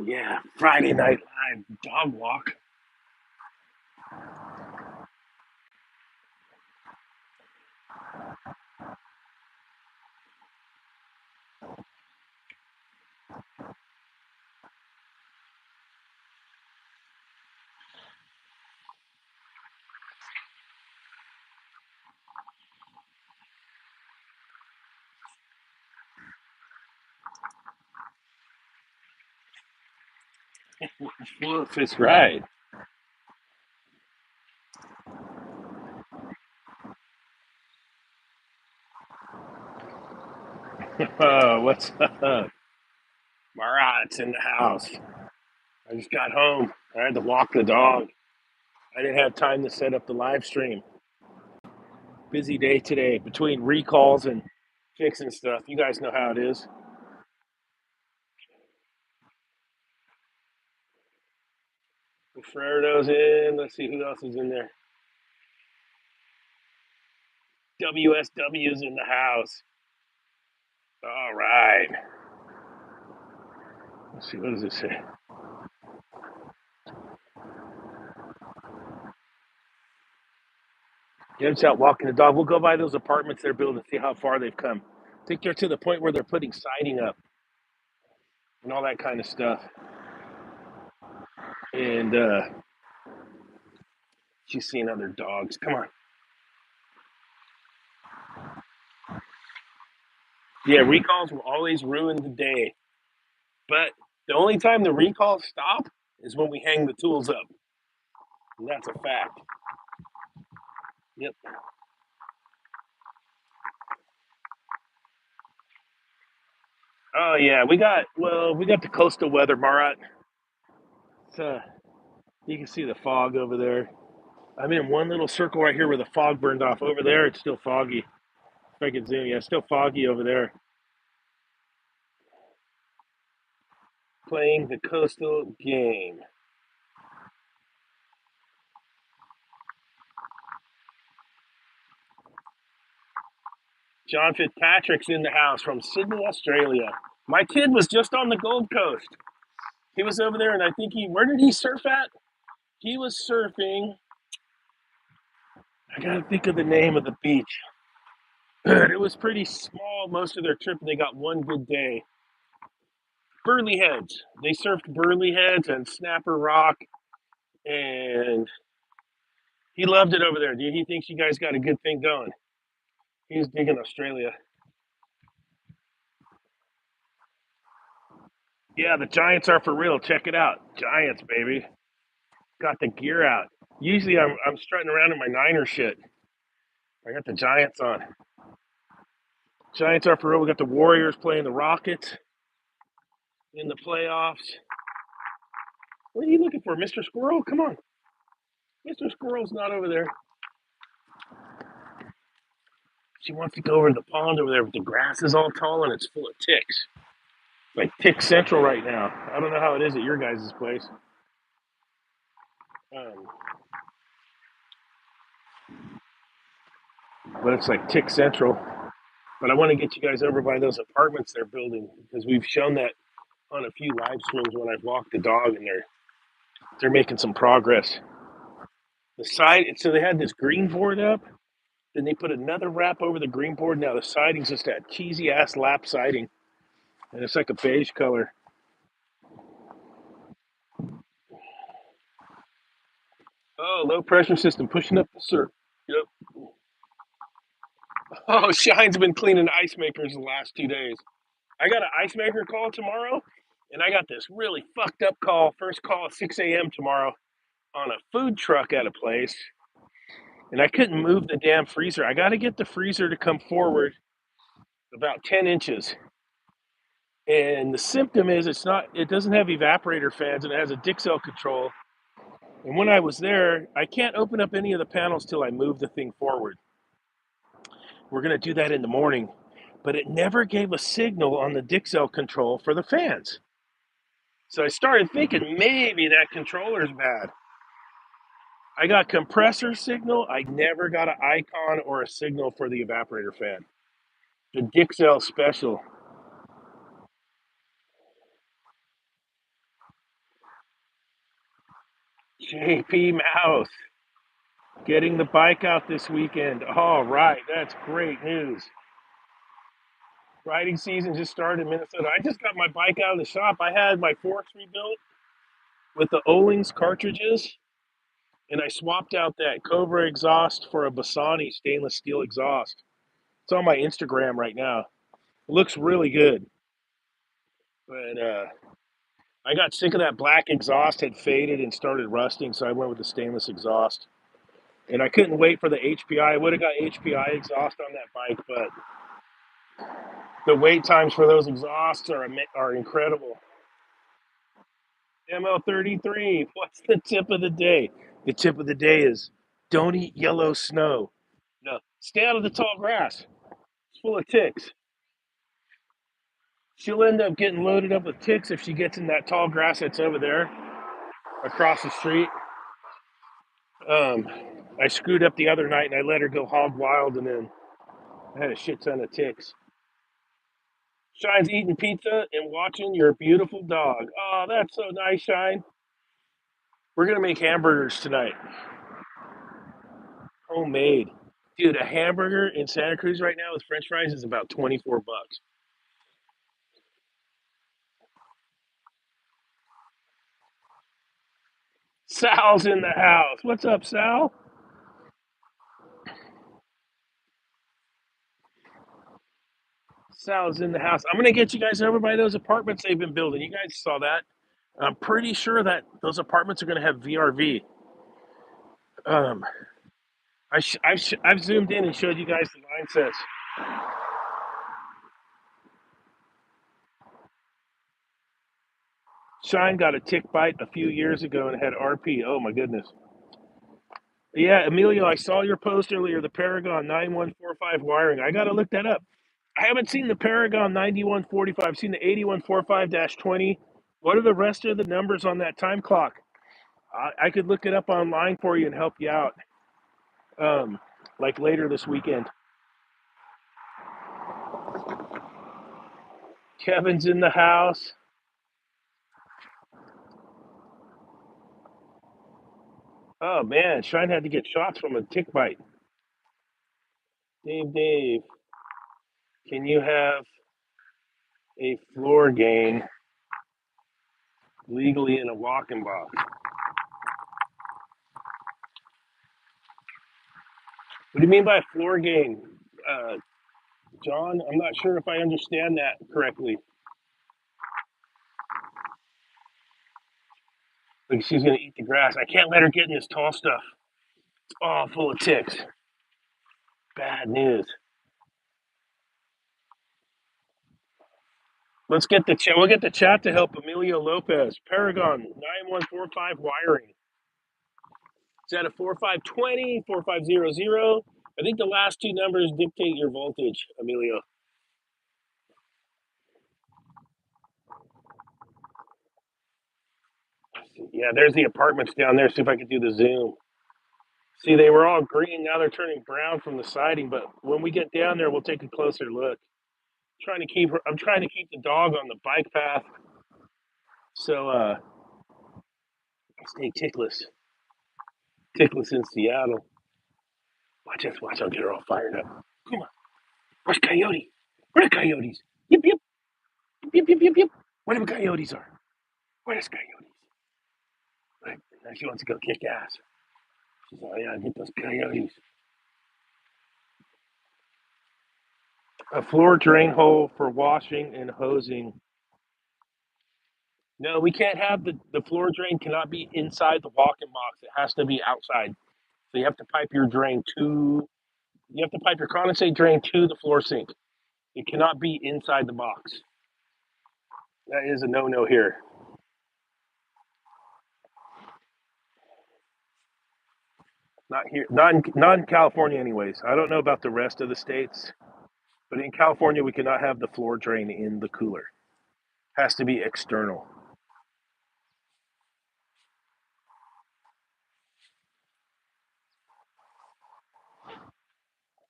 Yeah, Friday Night Live dog walk. Wolf is right. What's up? Marat's in the house. I just got home. I had to walk the dog. I didn't have time to set up the live stream. Busy day today between recalls and fixing stuff. You guys know how it is. Ferrerdo's in. Let's see who else is in there. WSW's in the house. All right. Let's see. What does it say? Jim's out walking the dog. We'll go by those apartments they're building, see how far they've come. I think they're to the point where they're putting siding up and all that kind of stuff. And she's seeing other dogs. Come on. Yeah, recalls will always ruin the day. But the only time the recalls stop is when we hang the tools up. And that's a fact. Yep. Oh yeah, we got the coastal weather, Marat. You can see the fog over there. I'm in one little circle right here where the fog burned off. Over there, it's still foggy. If I can zoom, yeah, it's still foggy over there. Playing the coastal game. John Fitzpatrick's in the house from Sydney, Australia. My kid was just on the Gold Coast. He was over there, and I think where did he surf at? He was surfing. I gotta think of the name of the beach. It was pretty small most of their trip. They got one good day. Burley Heads. They surfed Burley Heads and Snapper Rock, and he loved it over there. He thinks you guys got a good thing going. He's digging Australia. Yeah, the Giants are for real. Check it out. Giants, baby. Got the gear out. Usually I'm strutting around in my Niner shit. I got the Giants on. Giants are for real. We got the Warriors playing the Rockets in the playoffs. What are you looking for, Mr. Squirrel? Come on. Mr. Squirrel's not over there. She wants to go over to the pond over there, but the grass is all tall and it's full of ticks. Like tick central right now. I don't know how it is at your guys' place. Um, but it's like tick central. But I want to get you guys over by those apartments they're building because we've shown that on a few live streams when I've walked the dog, and they're making some progress. The side, so they had this green board up, then they put another wrap over the green board. Now the siding's just that cheesy ass lap siding, and it's like a beige color. Oh, low pressure system pushing up the surf. Yep. Oh, Shine's been cleaning ice makers the last 2 days. I got an ice maker call tomorrow, and I got this really fucked up call. First call at 6 a.m. tomorrow on a food truck at a place, and I couldn't move the damn freezer. I got to get the freezer to come forward about 10 inches. And the symptom is it doesn't have evaporator fans, and it has a Dixel control. And when I was there, I can't open up any of the panels till I move the thing forward. We're going to do that in the morning. But it never gave a signal on the Dixel control for the fans. So I started thinking maybe that controller's bad. I got compressor signal. I never got an icon or a signal for the evaporator fan. The Dixel special. JP Mouse getting the bike out this weekend. All right, that's great news. Riding season just started in Minnesota. I just got my bike out of the shop. I had my forks rebuilt with the O-Lings cartridges, and I swapped out that Cobra exhaust for a Bassani stainless steel exhaust. It's on my Instagram right now. It looks really good, but I got sick of that black exhaust, had faded and started rusting, so I went with the stainless exhaust. And I couldn't wait for the HPI. I would have got HPI exhaust on that bike, but the wait times for those exhausts are incredible. ML33, what's the tip of the day? The tip of the day is don't eat yellow snow. No, stay out of the tall grass. It's full of ticks. She'll end up getting loaded up with ticks if she gets in that tall grass that's over there across the street. Um, I screwed up the other night and I let her go hog wild, and then I had a shit ton of ticks. Shine's eating pizza and watching your beautiful dog. Oh, that's so nice, Shine. We're gonna make hamburgers tonight, homemade. Dude, a hamburger in Santa Cruz right now with French fries is about 24 bucks. Sal's in the house. What's up, Sal? Sal's in the house. I'm gonna get you guys over by those apartments they've been building. You guys saw that. I'm pretty sure that those apartments are gonna have VRV. Um, I've zoomed in and showed you guys the line sets. Shine got a tick bite a few years ago and had RP. Oh my goodness. Yeah, Emilio, I saw your post earlier, the Paragon 9145 wiring. I got to look that up. I haven't seen the Paragon 9145. I've seen the 8145 20. What are the rest of the numbers on that time clock? I could look it up online for you and help you out, um, like later this weekend. Kevin's in the house. Oh, man. Shine had to get shots from a tick bite. Dave, can you have a floor gain legally in a walk-in box? What do you mean by floor gain, uh, John? I'm not sure if I understand that correctly. Like she's gonna eat the grass. I can't let her get in this tall stuff. It's all full of ticks. Bad news. Let's get the chat. We'll get the chat to help Emilio Lopez. Paragon 9145 wiring. Is that a 4520, 4500? I think the last two numbers dictate your voltage, Emilio. Yeah, there's the apartments down there. See if I can do the zoom. See, they were all green. Now they're turning brown from the siding. But when we get down there, we'll take a closer look. I'm trying to keep the dog on the bike path, so I stay tickless in Seattle. Watch this. Watch. I'll get her all fired up. Come on. Where's Coyote? Where are the coyotes? Yip yip yip yip yip yip. Where the coyotes are? Where's coyotes? Right. Now she wants to go kick ass. She's like, oh yeah, get those coyotes. A floor drain hole for washing and hosing. No, we can't have the floor drain cannot be inside the walk-in box. It has to be outside. So you have to pipe your drain to you have to pipe your condensate drain to the floor sink. It cannot be inside the box. That is a no-no here. Not here, not in California, anyways. I don't know about the rest of the states, but in California, we cannot have the floor drain in the cooler. Has to be external.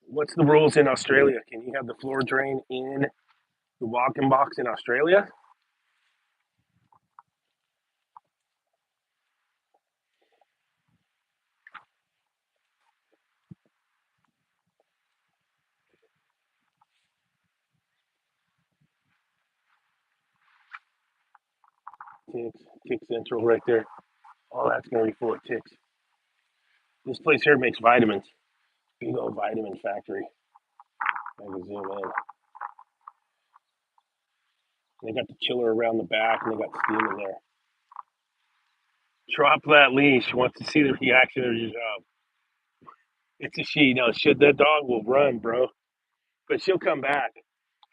What's the rules in Australia? Can you have the floor drain in the walk-in box in Australia? ticks. Tick Central right there. All that's gonna be full of ticks. This place here makes vitamins. Big old vitamin factory. I can zoom in. They got the chiller around the back, and they got steam in there. Drop that leash. She wants to see the reaction of your job. It's a she. No, that dog will run, bro. But she'll come back.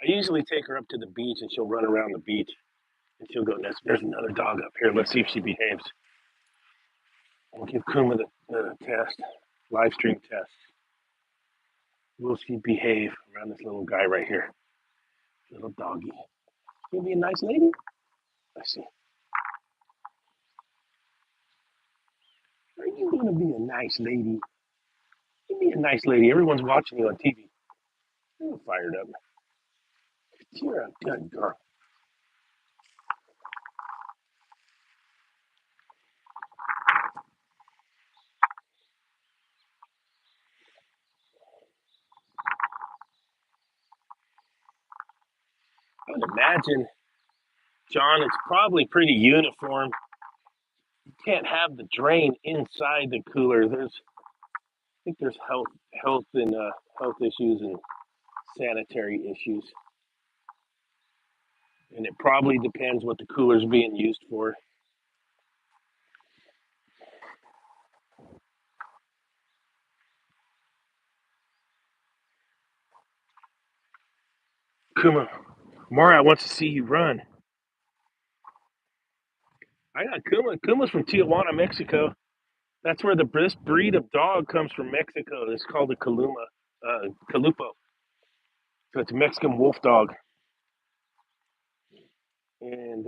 I usually take her up to the beach, and she'll run around the beach, and she'll go. There's another dog up here. Let's see if she behaves. We'll give Kuma the test, live stream test. Will she behave around this little guy right here? Little doggy. She'll be a nice lady. Let's see. Are you gonna be a nice lady? You be a nice lady. Everyone's watching you on TV. You're fired up. You're a good girl. I would imagine, John, it's probably pretty uniform. You can't have the drain inside the cooler. I think there's health issues and sanitary issues, and it probably depends what the cooler's being used for. Kuma, Mara wants to see you run. I got Kuma. Kuma's from Tijuana, Mexico. That's where this breed of dog comes from, Mexico. It's called a Calupo. So it's a Mexican wolf dog, and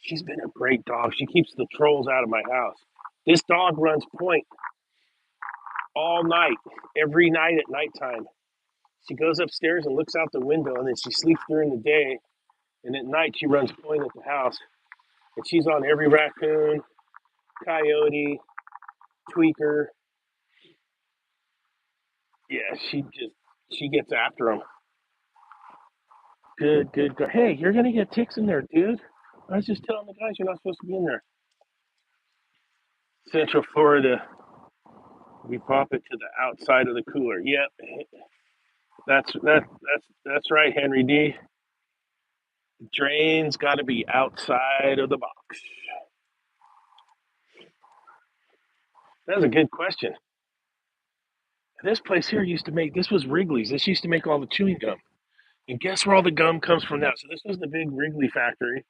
she's been a great dog. She keeps the trolls out of my house. This dog runs point all night, every night at nighttime. She goes upstairs and looks out the window, and then she sleeps during the day. And at night, she runs point at the house. And she's on every raccoon, coyote, tweaker. Yeah, she gets after them. Good, good, good. Hey, you're gonna get ticks in there, dude. I was just telling the guys you're not supposed to be in there. Central Florida, we pop it to the outside of the cooler. Yep, that's right, Henry D. The drain's got to be outside of the box. That's a good question. This place here used to make. This was Wrigley's. This used to make all the chewing gum. And guess where all the gum comes from now? So this was the big Wrigley factory.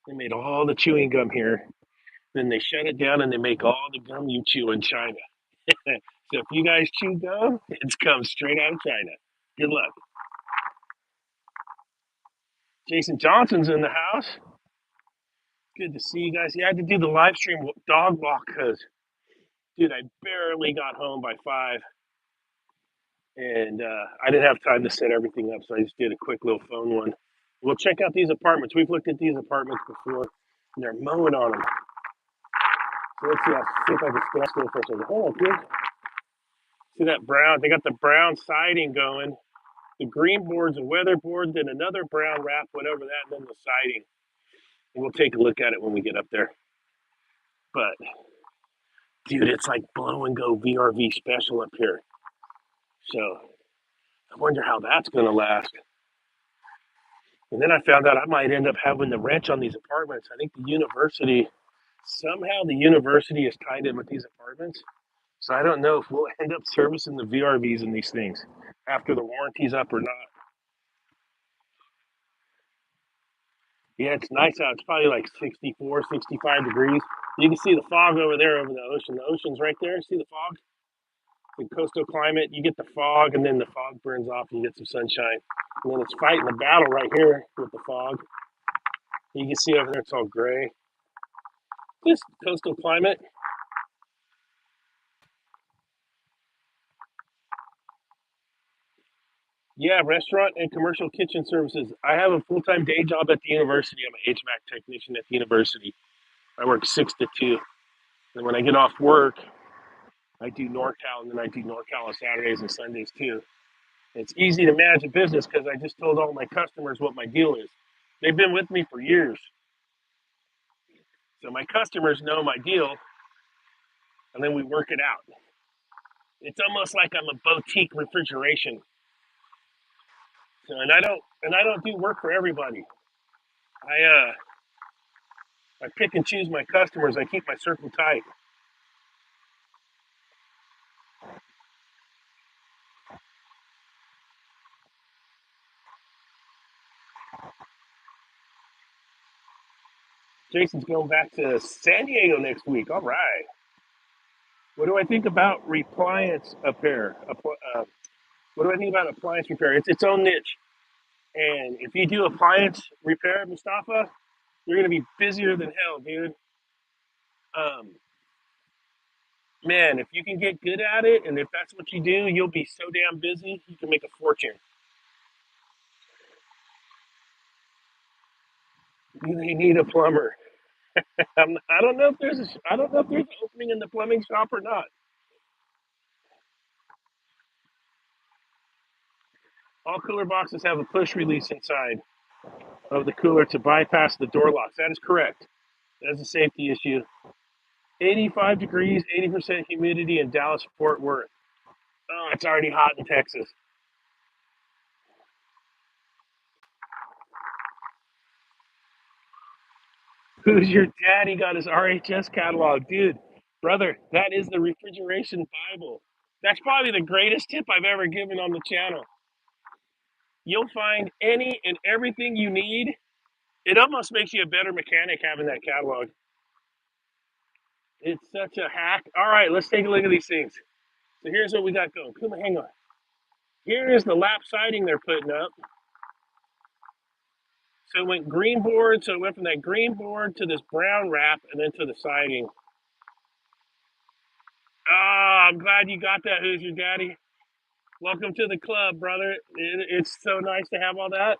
They made all the chewing gum here. Then they shut it down and they make all the gum you chew in China. So if you guys chew gum, it's come straight out of China. Good luck. Jason Johnson's in the house. Good to see you guys. Yeah, I had to do the live stream dog walk because, dude, I barely got home by 5. And I didn't have time to set everything up, so I just did a quick little phone one. We'll check out these apartments. We've looked at these apartments before, and they're mowing on them. So let's see. I'll see if I can stand still for a second. Hold on, kid. See that brown? They got the brown siding going. The green board's a weatherboard, then another brown wrap went over that, and then the siding. And we'll take a look at it when we get up there. But, dude, it's like blow and go VRV special up here. So I wonder how that's going to last. And then I found out I might end up having the wrench on these apartments. I think somehow the university is tied in with these apartments. So I don't know if we'll end up servicing the VRVs in these things after the warranty's up or not. Yeah, it's nice out. It's probably like 64, 65 degrees. You can see the fog over there over the ocean. The ocean's right there. See the fog? The coastal climate, you get the fog, and then the fog burns off and you get some sunshine. And then it's fighting the battle right here with the fog. You can see over there it's all gray. This coastal climate. Yeah, restaurant and commercial kitchen services. I have a full-time day job at the university. I'm an HVAC technician at the university. I work 6 to 2. And when I get off work, I do NorCal, and then I do NorCal on Saturdays and Sundays too. It's easy to manage a business because I just told all my customers what my deal is. They've been with me for years. So my customers know my deal, and then we work it out. It's almost like I'm a boutique refrigeration. So, and I don't do work for everybody. I pick and choose my customers. I keep my circle tight. Jason's going back to San Diego next week. All right. What do I think about appliance repair? What do I think about appliance repair? It's its own niche. And if you do appliance repair, Mustafa, you're going to be busier than hell, dude. Um, Man, if you can get good at it, and if that's what you do, you'll be so damn busy, you can make a fortune. You need a plumber. I don't know if I don't know if there's an opening in the plumbing shop or not. All cooler boxes have a push release inside of the cooler to bypass the door locks. That is correct. That's a safety issue. 85 degrees, 80% humidity in Dallas Fort Worth. Oh, it's already hot in Texas. Who's your daddy got his RHS catalog? Dude, brother, that is the refrigeration Bible. That's probably the greatest tip I've ever given on the channel. You'll find any and everything you need. It almost makes you a better mechanic having that catalog. It's such a hack. All right, let's take a look at these things. So here's what we got going. Kuma, hang on. Here is the lap siding they're putting up. So it went green board, so it went from that green board to this brown wrap and then to the siding. Ah, I'm glad you got that. Who's your daddy? Welcome to the club, brother. It's so nice to have all that.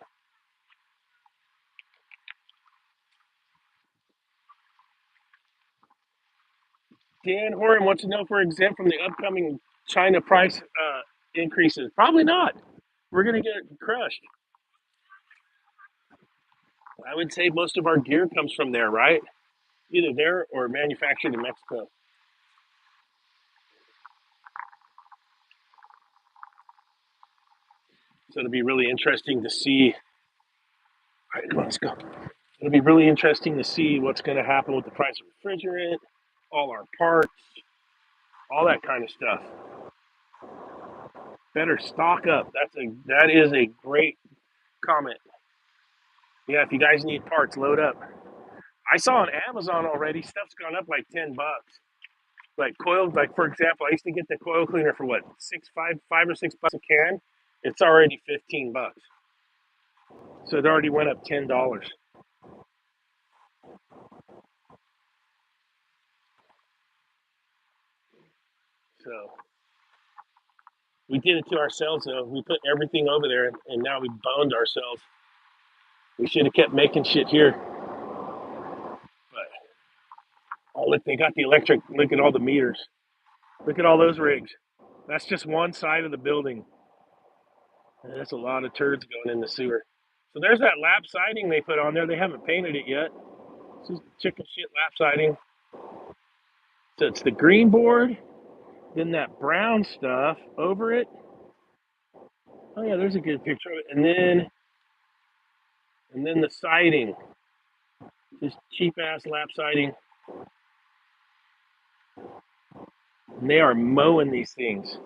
Dan Horan wants to know if we're exempt from the upcoming China price increases. Probably not. We're going to get crushed. I would say most of our gear comes from there, right? Either there or manufactured in Mexico. So it'll be really interesting to see. All right, come on, let's go. It'll be really interesting to see what's going to happen with the price of refrigerant, all our parts, all that kind of stuff. Better stock up. That is a great comment. Yeah, if you guys need parts, load up. I saw on Amazon already stuff's gone up like $10. Like coil, like for example, I used to get the coil cleaner for what five or $6 a can. It's already $15. So it already went up $10. So we did it to ourselves though. We put everything over there and now we boned ourselves. We should have kept making shit here. But oh look, they got the electric. Look at all the meters. Look at all those rigs. That's just one side of the building. And that's a lot of turds going in the sewer. So there's that lap siding they put on there. They haven't painted it yet. It's just chicken shit lap siding. So it's the green board, then that brown stuff over it. Oh yeah, there's a good picture of it. And then the siding. Just cheap ass lap siding. And they are mowing these things.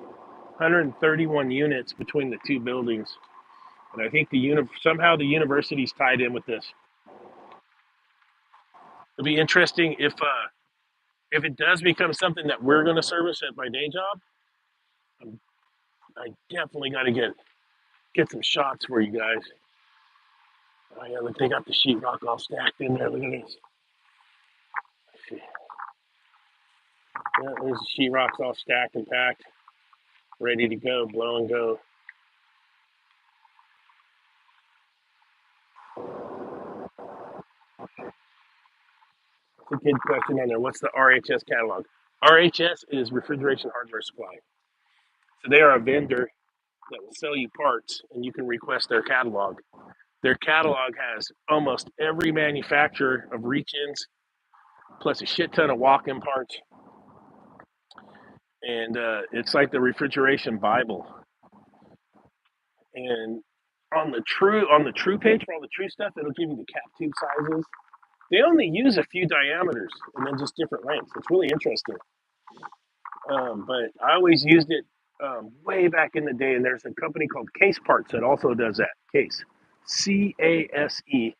131 units between the two buildings. And I think somehow the university's tied in with this. It'll be interesting if it does become something that we're going to service at my day job. I definitely got to get some shots for you guys. Oh yeah, look, they got the sheetrock all stacked in there. Look at this. Yeah, there's the sheetrocks all stacked and packed, ready to go, blow and go. That's a good question on there. What's the RHS catalog? RHS is Refrigeration Hardware Supply. So they are a vendor that will sell you parts, and you can request their catalog. Their catalog has almost every manufacturer of reach-ins plus a shit ton of walk-in parts. And it's like the refrigeration Bible. And on the true page for all the true stuff, it'll give you the cap tube sizes. They only use a few diameters and then just different lengths. It's really interesting. But I always used it way back in the day, and there's a company called Case Parts that also does that. Case, CASE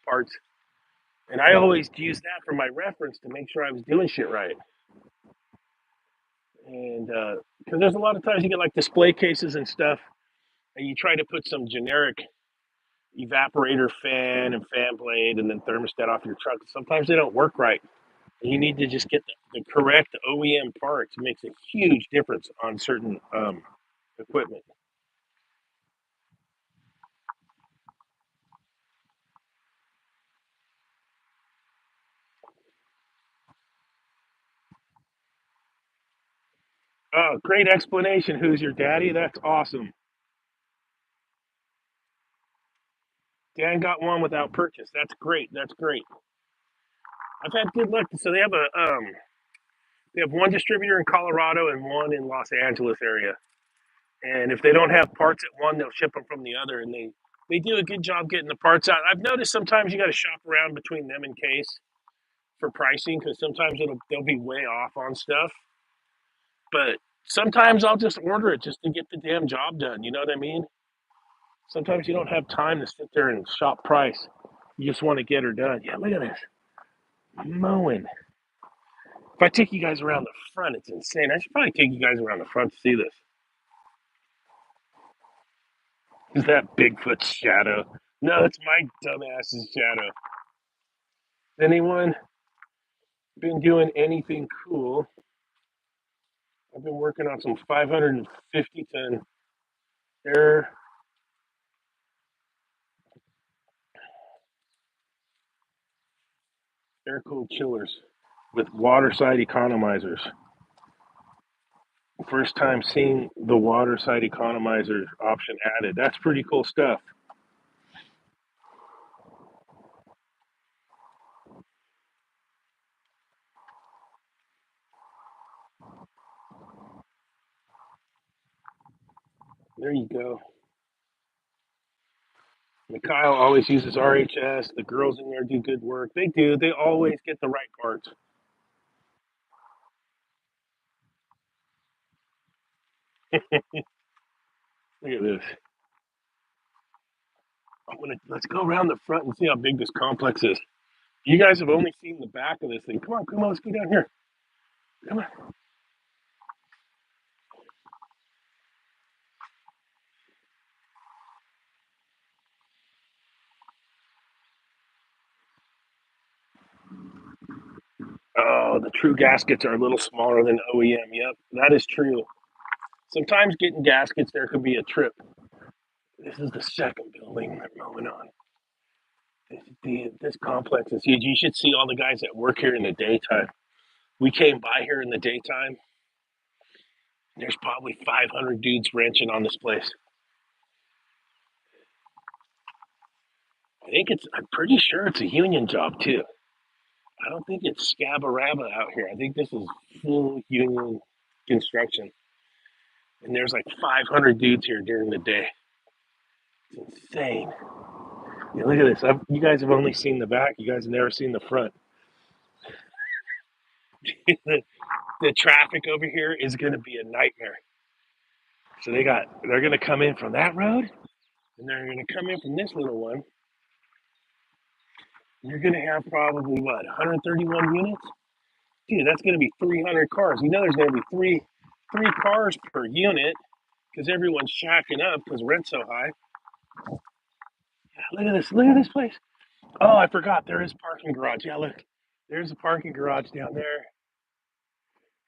parts, and I always used that for my reference to make sure I was doing shit right. And because there's a lot of times you get like display cases and stuff, and you try to put some generic evaporator fan and fan blade and then thermostat off your truck. Sometimes they don't work right. And you need to just get the correct OEM parts. It makes a huge difference on certain equipment. Oh, great explanation. Who's your daddy? That's awesome. Dan got one without purchase. That's great. That's great. I've had good luck. So they have one distributor in Colorado and one in Los Angeles area. And if they don't have parts at one, they'll ship them from the other. And they do a good job getting the parts out. I've noticed sometimes you got to shop around between them and Case for pricing because sometimes they'll be way off on stuff. But sometimes I'll just order it just to get the damn job done. You know what I mean? Sometimes you don't have time to sit there and shop price. You just want to get her done. Yeah, look at this mowing. If I take you guys around the front, it's insane. I should probably take you guys around the front to see this. Is that Bigfoot's shadow? No, it's my dumbass's shadow. Anyone been doing anything cool? I've been working on some 550 ton air air cooled chillers with water side economizers. First time seeing the water side economizer option added. That's pretty cool stuff. There you go. Mikhail always uses RHS. The girls in there do good work. They do. They always get the right parts. Look at this. Let's go around the front and see how big this complex is. You guys have only seen the back of this thing. Come on, let's go down here. Come on. Oh, the true gaskets are a little smaller than OEM. Yep, that is true. Sometimes getting gaskets there could be a trip. This is the second building they're going on. This complex is huge. You should see all the guys that work here in the daytime. We came by here in the daytime. There's probably 500 dudes wrenching on this place. I'm pretty sure it's a union job too. I don't think it's scabba rabba out here. I think this is full union construction. And there's like 500 dudes here during the day. It's insane. Yeah, look at this. You guys have only seen the back. You guys have never seen the front. The traffic over here is going to be a nightmare. So they're going to come in from that road, and they're going to come in from this little one. And you're going to have probably what 131 units. Dude, that's going to be 300 cars. You know, there's going to be three cars per unit because everyone's shacking up because rent's so high. Look at this. Look at this place. Oh, I forgot. There is parking garage. Yeah, look. There's a parking garage down there.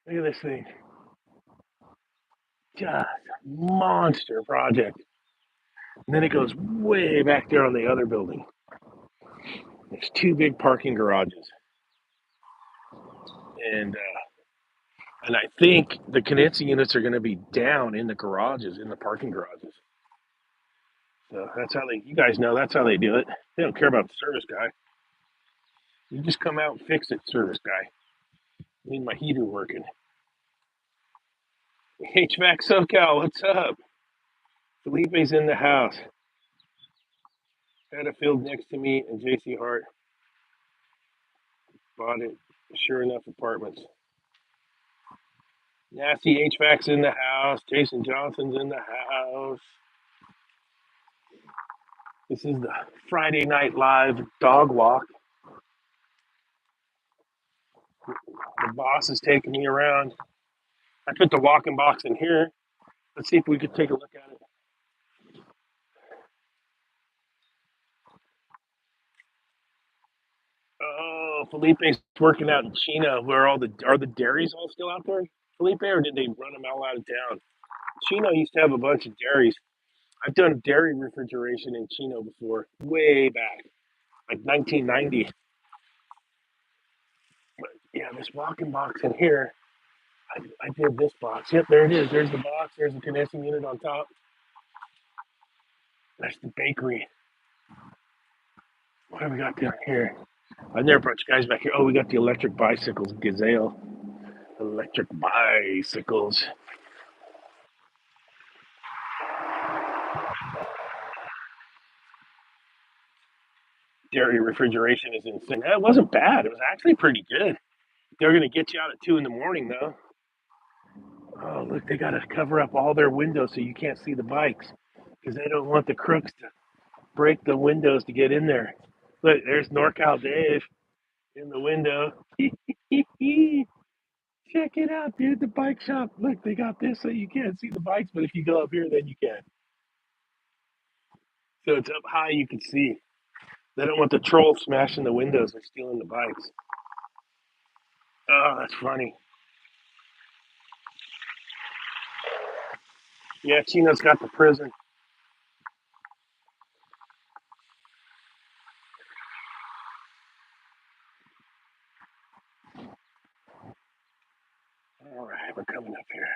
Look at this thing. Just monster project. And then it goes way back there on the other building. There's two big parking garages. And I think the Canitzi units are going to be down in the garages, in the parking garages. So that's how you guys know that's how they do it. They don't care about the service guy. You just come out and fix it, service guy. I need my heater working. HVAC SoCal, what's up? Felipe's in the house. Had a field next to me, and JC Hart bought it. Sure enough, apartments. Nasty HVAC's in the house. Jason Johnson's in the house. This is the Friday Night Live dog walk. The boss is taking me around. I put the walking box in here. Let's see if we could take a look at it. Oh, Felipe's working out in Chino. Where are the dairies all still out there, Felipe, or did they run them all out of town? Chino used to have a bunch of dairies. I've done dairy refrigeration in Chino before, way back, like 1990. But yeah, this walking box in here, I did this box. Yep, there it is. There's the box. There's the condensing unit on top. That's the bakery. What have we got down here? I've never brought you guys back here. Oh, we got the electric bicycles, Gazelle. Electric bicycles. Dairy refrigeration is insane. That wasn't bad. It was actually pretty good. They're going to get you out at 2 in the morning, though. Oh, look, they got to cover up all their windows so you can't see the bikes because they don't want the crooks to break the windows to get in there. Look, there's NorCal Dave in the window. Check it out, dude. The bike shop. Look, they got this so you can't see the bikes, but if you go up here, then you can. So it's up high, you can see. They don't want the trolls smashing the windows or stealing the bikes. Oh, that's funny. Yeah, Chino's got the prison. All right, we're coming up here.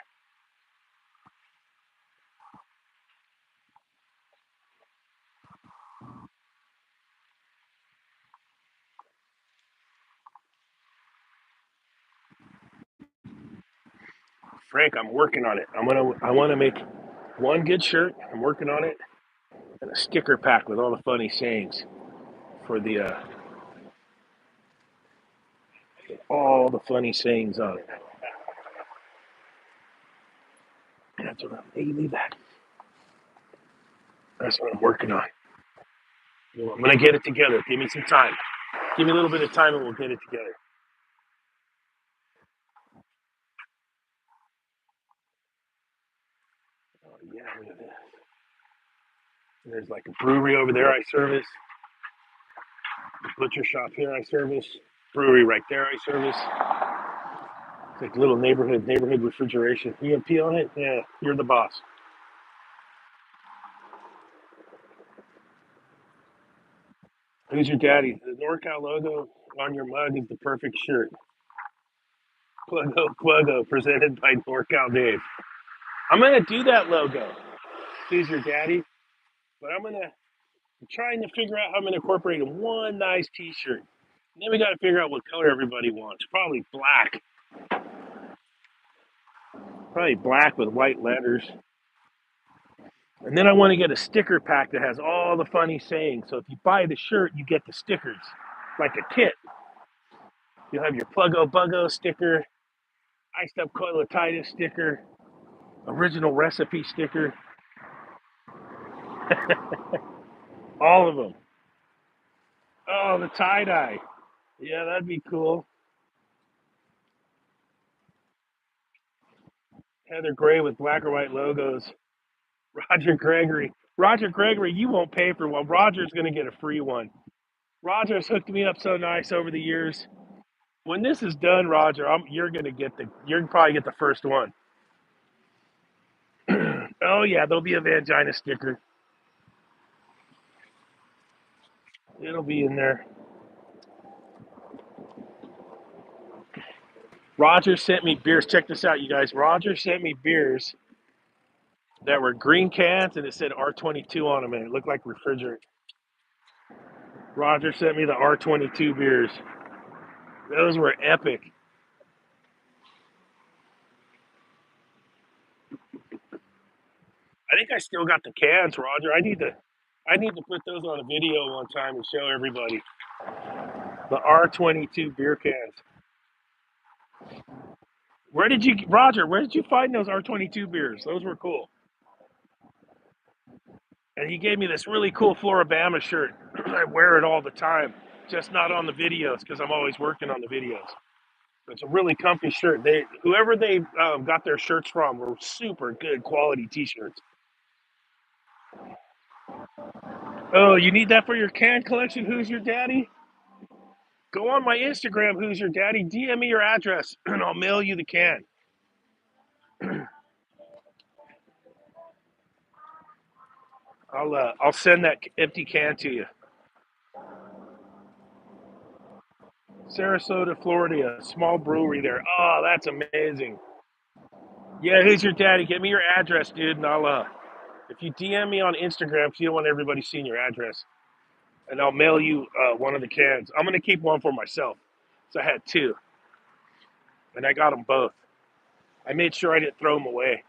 Frank, I'm working on it. I want to make one good shirt. I'm working on it, and a sticker pack with all the funny sayings for the all the funny sayings on it. That's what I'm. Hey, leave that. That's what I'm working on. I'm gonna get it together. Give me some time. Give me a little bit of time, and we'll get it together. Oh yeah, look at this. There's like a brewery over there I service. The butcher shop here I service. Brewery right there I service. It's like little neighborhood refrigeration. EMP on it? Yeah, you're the boss. Who's your daddy? The NorCal logo on your mug is the perfect shirt. Pluggo, presented by NorCal Dave. I'm gonna do that logo. Who's your daddy? But I'm trying to figure out how I'm gonna incorporate in one nice T-shirt. And then we got to figure out what color everybody wants. Probably black. Probably black with white letters. And then I want to get a sticker pack that has all the funny sayings. So if you buy the shirt, you get the stickers, like a kit. You'll have your Pluggo Buggo sticker, iced up coilotitis sticker, original recipe sticker, all of them. Oh, the tie dye. Yeah, that'd be cool. Heather Gray with black or white logos. Roger Gregory. Roger Gregory, you won't pay for one. Roger's going to get a free one. Roger's hooked me up so nice over the years. When this is done, Roger, you're probably get the first one. Oh yeah, there'll be a Vangina sticker. It'll be in there. Roger sent me beers. Check this out, you guys. Roger sent me beers that were green cans and it said R22 on them and it looked like refrigerant. Roger sent me the R22 beers. Those were epic. I think I still got the cans, Roger. I need to put those on a video one time and show everybody the R22 beer cans. Roger? Where did you find those R22 beers? Those were cool. And he gave me this really cool Floribama shirt. I wear it all the time, just not on the videos because I'm always working on the videos. It's a really comfy shirt. Whoever they got their shirts from were super good quality T-shirts. Oh, you need that for your can collection? Who's your daddy? Go on my Instagram. Who's your daddy? DM me your address, and I'll mail you the can. I'll send that empty can to you. Sarasota, Florida, a small brewery there. Oh, that's amazing. Yeah, who's your daddy? Give me your address, dude, and I'll if you DM me on Instagram, because you don't want everybody seeing your address, and I'll mail you one of the cans. I'm gonna keep one for myself, so I had two, and I got them both. I made sure I didn't throw them away.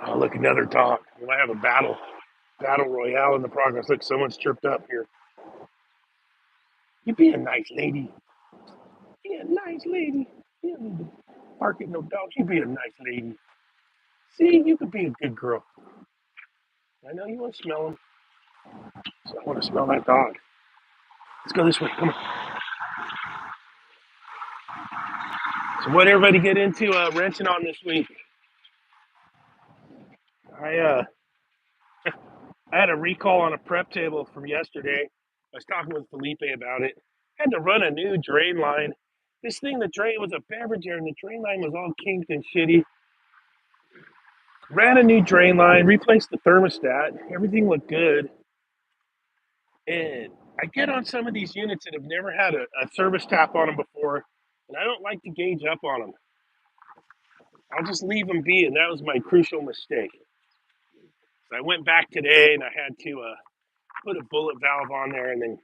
Oh, look, another dog. We might have a battle royale in the progress. Look, someone's tripped up here. You be a nice lady. Be a nice lady. You don't need to bark at no dogs. You be a nice lady. See, you could be a good girl. I know you want to smell them. So I want to smell that dog. Let's go this way. Come on. So what everybody get into wrenching on this week? I uh I had a recall on a prep table from yesterday. I was talking with Felipe about it. Had to run a new drain line. This thing, the drain was a beverage area, and the drain line was all kinked and shitty. Ran a new drain line, replaced the thermostat. Everything looked good. And I get on some of these units that have never had a service tap on them before, and I don't like to gauge up on them. I'll just leave them be, and that was my crucial mistake. So I went back today, and I had to put a bullet valve on there, and then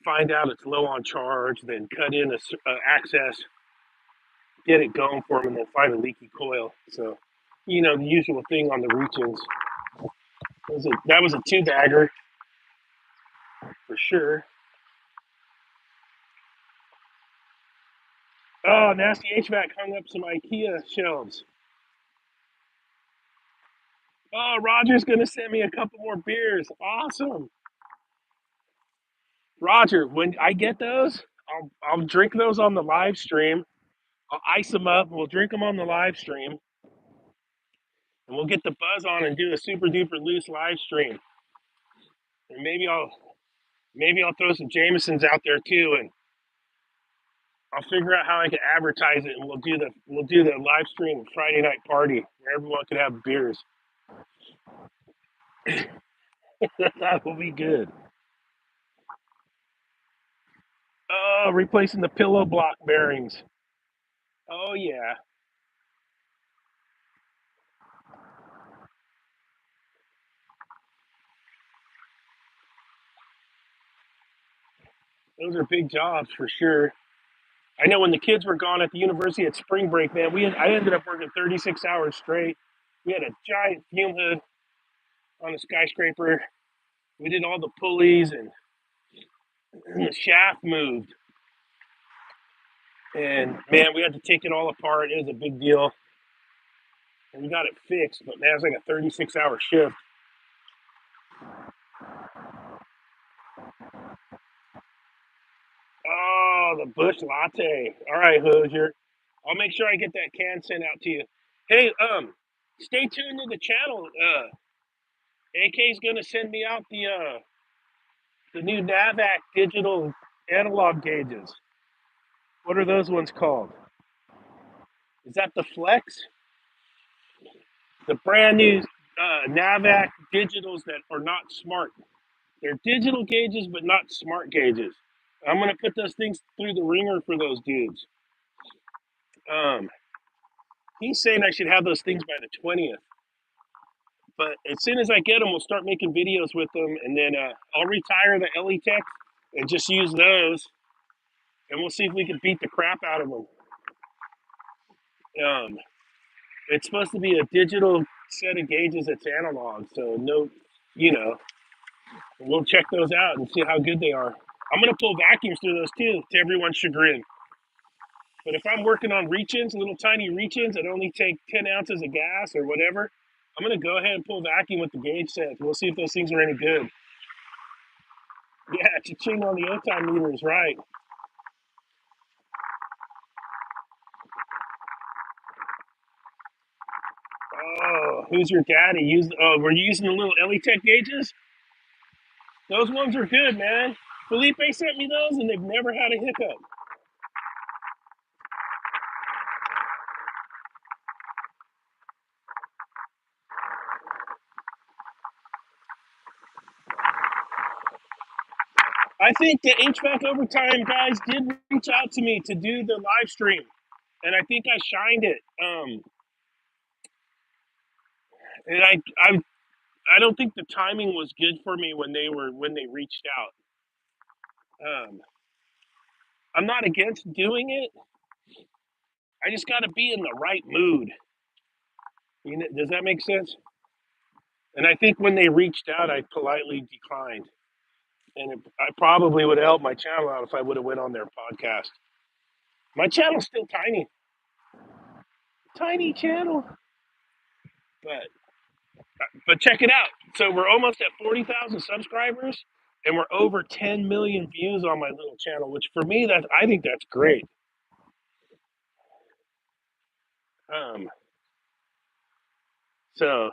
find out it's low on charge, then cut in a access, get it going for them, and then find a leaky coil. So, the usual thing on the reach-ins. That was a two bagger for sure. Oh, nasty HVAC hung up some IKEA shelves. Oh, Roger's gonna send me a couple more beers. Awesome, Roger. When I get those, I'll drink those on the live stream. I'll ice them up. We'll drink them on the live stream, and we'll get the buzz on and do a super duper loose live stream. And maybe I'll throw some Jamesons out there too, and I'll figure out how I can advertise it, and we'll do the live stream Friday night party where everyone can have beers. That will be good. Oh, replacing the pillow block bearings. Oh yeah, those are big jobs for sure. I know when the kids were gone at the university at spring break, man, I ended up working 36 hours straight. We had a giant fume hood on a skyscraper. We did all the pulleys and the shaft moved. And man, we had to take it all apart. It was a big deal. And we got it fixed, but man, it was like a 36-hour shift. Oh, the Bush Latte. All right, Hoosier. I'll make sure I get that can sent out to you. Hey, stay tuned to the channel. AK's gonna send me out the new Navac digital analog gauges. What are those ones called? Is that the Flex? The brand new Navac digitals that are not smart. They're digital gauges, but not smart gauges. I'm gonna put those things through the ringer for those dudes. Um, he's saying I should have those things by the 20th. But as soon as I get them, we'll start making videos with them, and then I'll retire the LE Tech and just use those, and we'll see if we can beat the crap out of them. Um, it's supposed to be a digital set of gauges that's analog, so no, you know, we'll check those out and see how good they are. I'm gonna pull vacuums through those too, to everyone's chagrin. But if I'm working on reach-ins, little tiny reach-ins that only take 10 ounces of gas or whatever, I'm gonna go ahead and pull vacuum with the gauge sets. We'll see if those things are any good. Yeah, cha-ching on the O-time meters, right? Oh, who's your daddy? Were you using the little Elitech gauges? Those ones are good, man. Felipe sent me those, and they've never had a hiccup. I think the HVAC overtime guys did reach out to me to do the live stream, and I think I shined it. And I don't think the timing was good for me when they reached out. I'm not against doing it. I just got to be in the right mood. You know, does that make sense? And I think when they reached out, I politely declined. And I probably would have helped my channel out if I would have went on their podcast. My channel's still tiny, tiny channel, but check it out. So we're almost at 40,000 subscribers, and we're over 10 million views on my little channel. Which for me, I think that's great. Um, so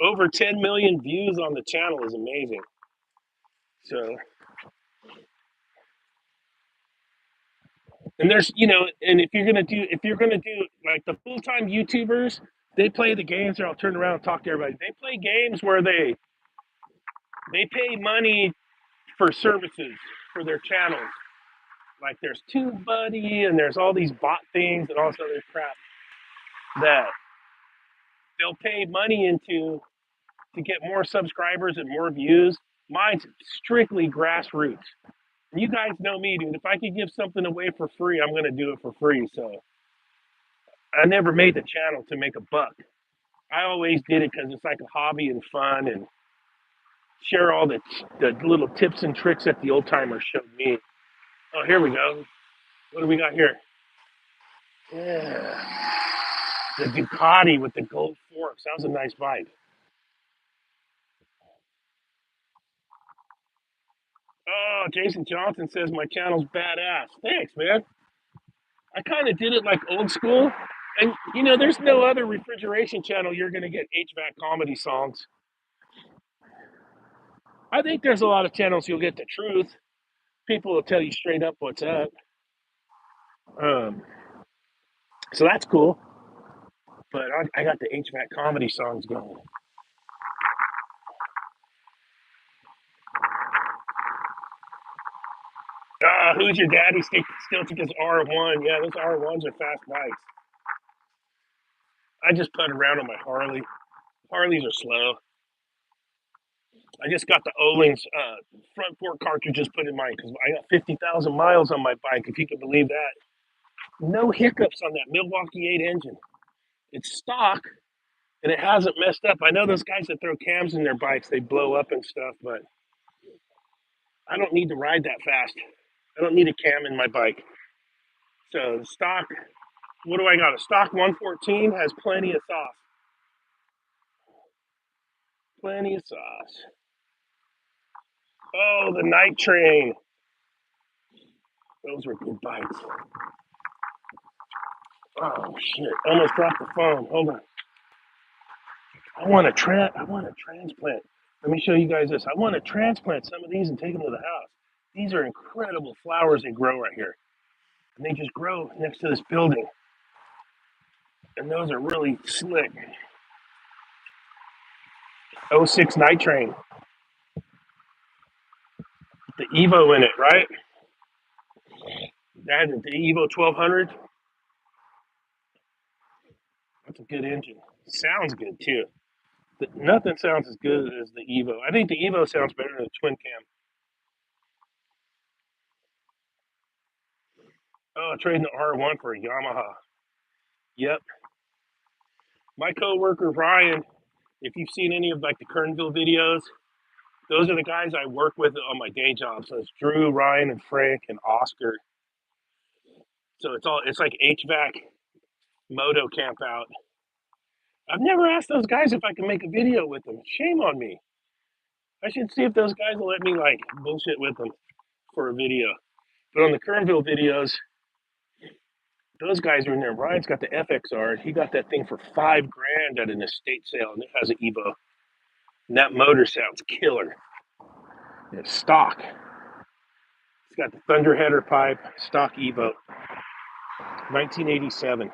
over 10 million views on the channel is amazing. So, and there's, and if you're gonna do like the full time YouTubers, they play the games. Or I'll turn around and talk to everybody. They play games where they pay money for services for their channels. Like there's TubeBuddy and there's all these bot things and all this other crap that they'll pay money into to get more subscribers and more views. Mine's strictly grassroots. You guys know me, dude. If I could give something away for free, I'm gonna do it for free. So I never made the channel to make a buck. I always did it because it's like a hobby and fun, and share all the little tips and tricks that the old timers showed me. Oh, here we go. What do we got here? Yeah, the Ducati with the gold forks. That was a nice bike. Oh, Jason Johnson says my channel's badass. Thanks, man. I kind of did it like old school. And, there's no other refrigeration channel you're going to get HVAC comedy songs. I think there's a lot of channels you'll get the truth. People will tell you straight up what's up. Um, so that's cool. But I got the HVAC comedy songs going. Who's your daddy? Still took his R1. Yeah, those R1s are fast bikes. I just put around on my Harley. Harleys are slow. I just got the Ohlins front fork cartridges put in mine because I got 50,000 miles on my bike, if you can believe that. No hiccups on that Milwaukee 8 engine. It's stock and it hasn't messed up. I know those guys that throw cams in their bikes, they blow up and stuff, but I don't need to ride that fast. I don't need a cam in my bike. So the stock, what do I got? A stock 114 has plenty of sauce. Plenty of sauce. Oh, the night train. Those were good bikes. Oh shit! Almost dropped the phone. Hold on. I want to transplant. Let me show you guys this. I want to transplant some of these and take them to the house. These are incredible flowers they grow right here, and they just grow next to this building. And those are really slick. '06 night train, the Evo in it, right? That the Evo 1200. That's a good engine. Sounds good too. Nothing sounds as good as the Evo. I think the Evo sounds better than the twin cam. Oh, trading the R1 for a Yamaha. Yep. My coworker Ryan, if you've seen any of like the Kernville videos, those are the guys I work with on my day job. So it's Drew, Ryan, and Frank and Oscar. So it's like HVAC moto camp out. I've never asked those guys if I can make a video with them. Shame on me. I should see if those guys will let me like bullshit with them for a video. But on the Kernville videos, those guys are in there. Ryan's got the FXR. He got that thing for $5,000 at an estate sale, and it has an Evo. And that motor sounds killer. It's stock. It's got the thunder header pipe, stock Evo, 1987.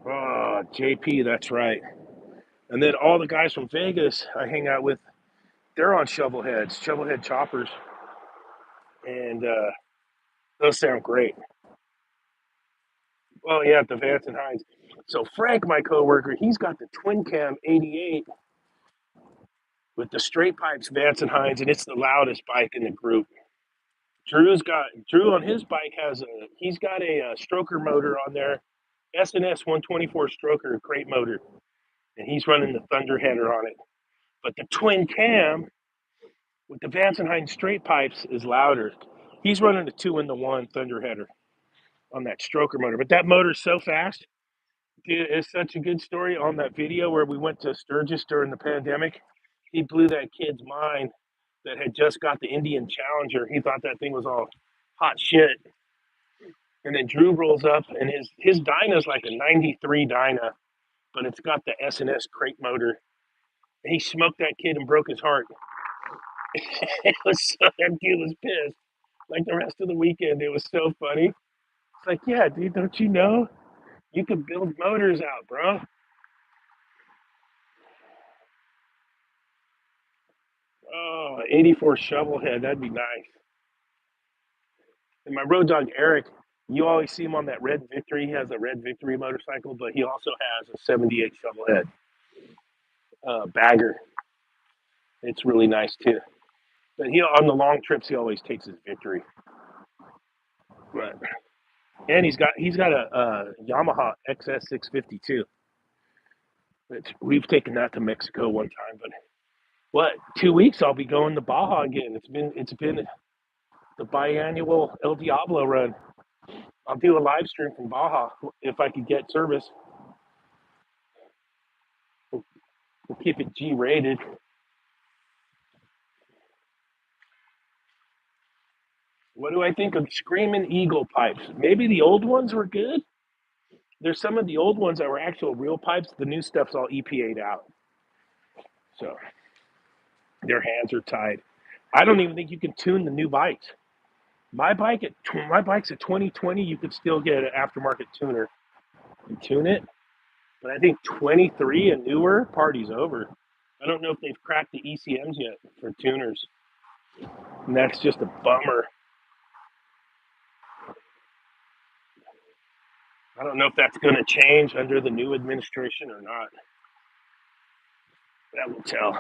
Oh, JP, that's right. And then all the guys from Vegas I hang out with, they're on shovel head choppers, and those sound great. Oh yeah, the Vance and Hines. So Frank, my coworker, he's got the twin cam 88 with the straight pipes Vance and Hines, and it's the loudest bike in the group. Drew on his bike he's got a stroker motor on there, S&S 124 stroker crate motor, and he's running the Thunder header on it. But the twin cam with the Vance and Hines straight pipes is louder. He's running a 2-in-1 Thunder header on that stroker motor, but that motor's so fast. It's such a good story on that video where we went to Sturgis during the pandemic. He blew that kid's mind that had just got the Indian Challenger. He thought that thing was all hot shit. And then Drew rolls up, and his Dyna's like a '93 Dyna, but it's got the S&S crate motor. And he smoked that kid and broke his heart. It was so that kid was pissed. Like the rest of the weekend, it was so funny. It's like, yeah, dude, don't you know you can build motors out, bro? Oh, 84 shovelhead, that'd be nice. And my road dog Eric, you always see him on that red Victory. He has a red Victory motorcycle, but he also has a '78 shovelhead bagger. It's really nice too. But he on the long trips, he always takes his Victory. But and he's got a Yamaha XS 650 too. We've taken that to Mexico one time, but what 2 weeks I'll be going to Baja again. It's been the biannual El Diablo run. I'll do a live stream from Baja if I could get service. We'll keep it G rated. What do I think of Screaming Eagle pipes? Maybe the old ones were good. There's some of the old ones that were actual real pipes. The new stuff's all EPA'd out. So their hands are tied. I don't even think you can tune the new bikes. My bike's a 2020. You could still get an aftermarket tuner and tune it, but I think 23 and newer, party's over. I don't know if they've cracked the ECMs yet for tuners, and that's just a bummer. I don't know if that's going to change under the new administration or not. That will tell.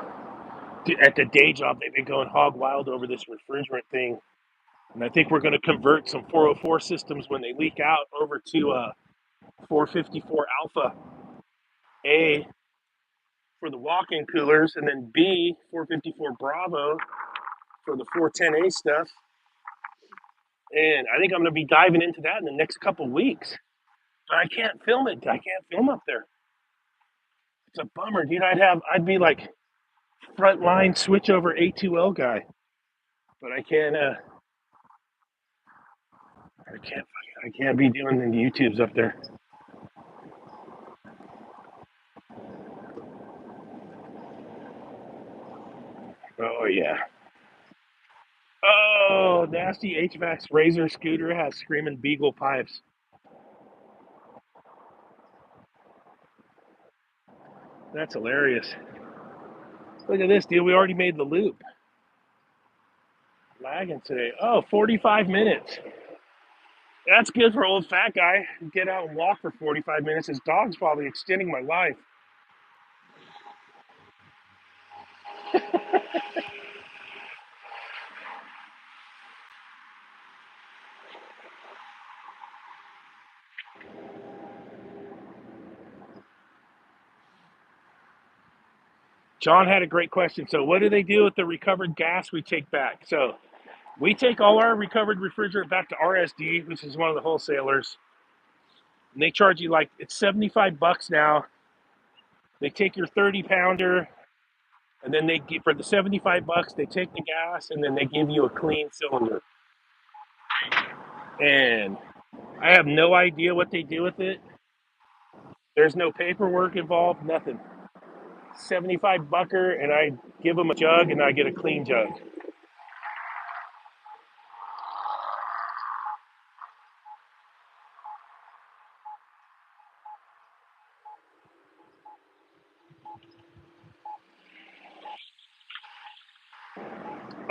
At the day job, they've been going hog wild over this refrigerant thing, and I think we're going to convert some 404 systems when they leak out over to 454 alpha A for the walk-in coolers, and then B 454 Bravo for the 410A stuff. And I think I'm going to be diving into that in the next couple weeks. But I can't film it. I can't film up there. It's a bummer, dude. I'd be like frontline switch over A2L guy, but I can't. I can't. I can't be doing the YouTubes up there. Oh yeah. Oh, nasty HVAC's Razor scooter has screaming Beagle pipes. That's hilarious. Look at this, dude. We already made the loop. Lagging today. Oh, 45 minutes. That's good for old fat guy. Get out and walk for 45 minutes. His dog's probably extending my life. John had a great question. So, what do they do with the recovered gas we take back? So, we take all our recovered refrigerant back to RSD, which is one of the wholesalers, and they charge you like it's $75 now. They take your 30-pounder, and then they give for the $75, they take the gas, and then they give you a clean cylinder. And I have no idea what they do with it. There's no paperwork involved, nothing. 75 bucker, and I give them a jug, and I get a clean jug.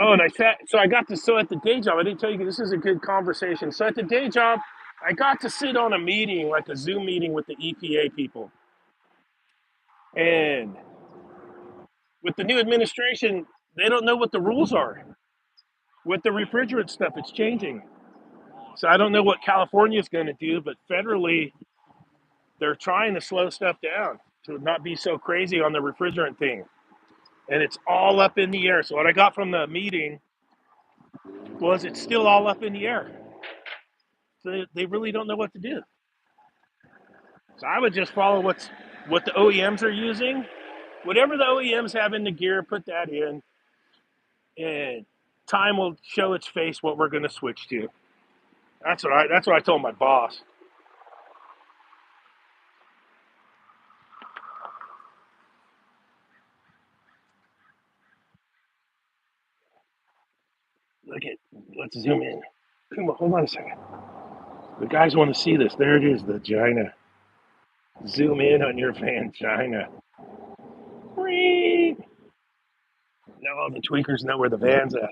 Oh, and I got to, so at the day job, I didn't tell you, this is a good conversation. So at the day job, I got to sit on a meeting, like a Zoom meeting with the EPA people. And with the new administration, they don't know what the rules are. With the refrigerant stuff, it's changing. So I don't know what California is going to do, but federally, they're trying to slow stuff down to not be so crazy on the refrigerant thing. And it's all up in the air. So what I got from the meeting was it's still all up in the air. So they really don't know what to do. So I would just follow what the OEMs are using. Whatever the OEMs have in the gear, put that in, and time will show its face what we're going to switch to. That's what I told my boss. Look at let's zoom in. Kuma, hold on a second. The guys want to see this. There it is, the vagina. Zoom in on your vagina. No, the tweakers know where the van's at.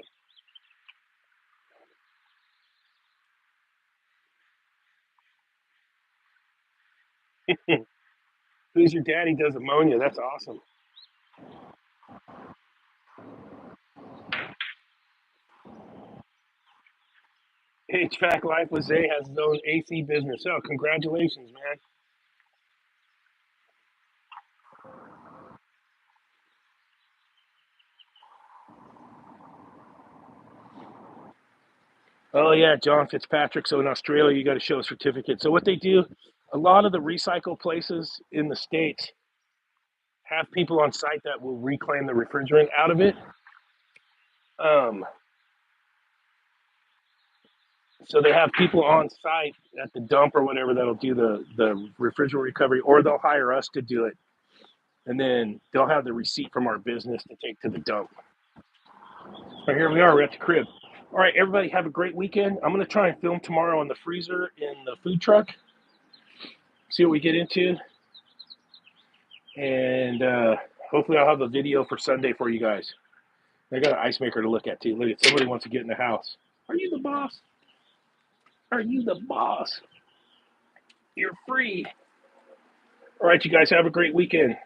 Who's your daddy does ammonia? That's awesome. HVAC Life with Zay has his own AC business. Oh, congratulations, man. Oh yeah, John Fitzpatrick. So in Australia, you got to show a certificate. So what they do, a lot of the recycle places in the states have people on site that will reclaim the refrigerant out of it. Um, so they have people on site at the dump or whatever that'll do the refrigerant recovery, or they'll hire us to do it, and then they'll have the receipt from our business to take to the dump. So here we are. We're at the crib. All right, everybody, have a great weekend. I'm gonna try and film tomorrow on the freezer in the food truck. See what we get into, and hopefully I'll have a video for Sunday for you guys. I got an ice maker to look at too. Look at somebody wants to get in the house. Are you the boss? Are you the boss? You're free. All right, you guys have a great weekend.